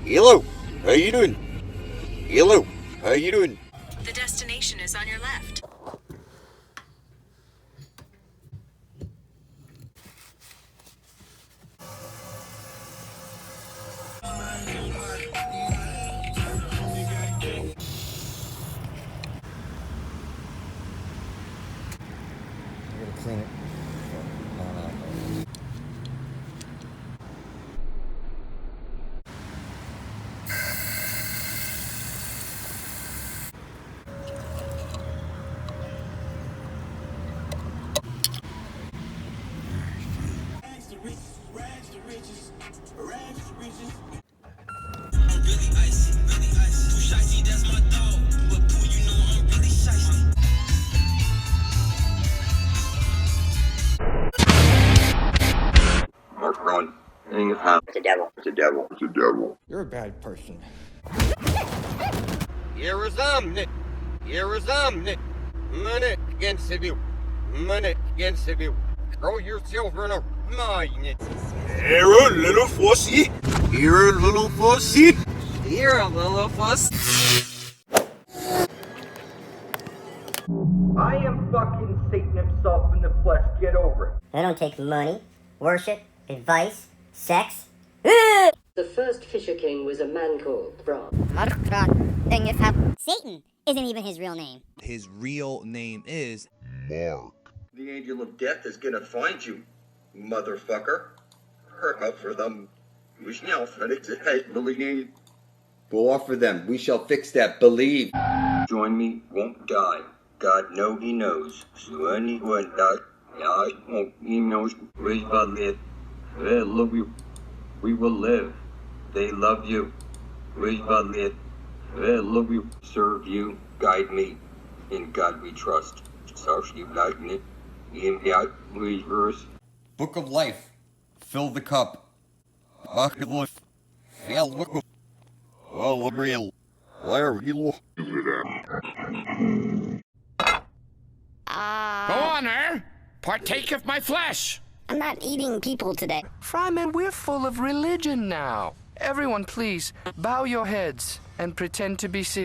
Hello, how you doing? Hello, how you doing? The destination is on your left. I'm gonna clean it. Mark Rowan. It's a devil. It's a devil. It's a devil. You're a bad person. Arizona. Arizona. Money against you. Money against you. Throw yourself in a mine. You're a little fussy. You're a little fussy. You're a little fussy. I am fucking Satan himself in the flesh. Get over it. I don't take money, worship, advice, sex. The first Fisher King was a man called Bron. Satan isn't even his real name. His real name is Mark. The angel of death is gonna find you, motherfucker. Hurt up for them. We shall finish it, believe. Go offer them. We shall fix that. Believe. Join me, won't die. God know he knows. So anyone die. I won't, he knows. We will live. They love you. We will live. They love you. We will live. I love you, serve you, guide me. In God we trust. Book of Life. Fill the cup. Go on, partake of my flesh. I'm not eating people today. Fryman, we're full of religion now. Everyone, please, bow your heads and pretend to be serious.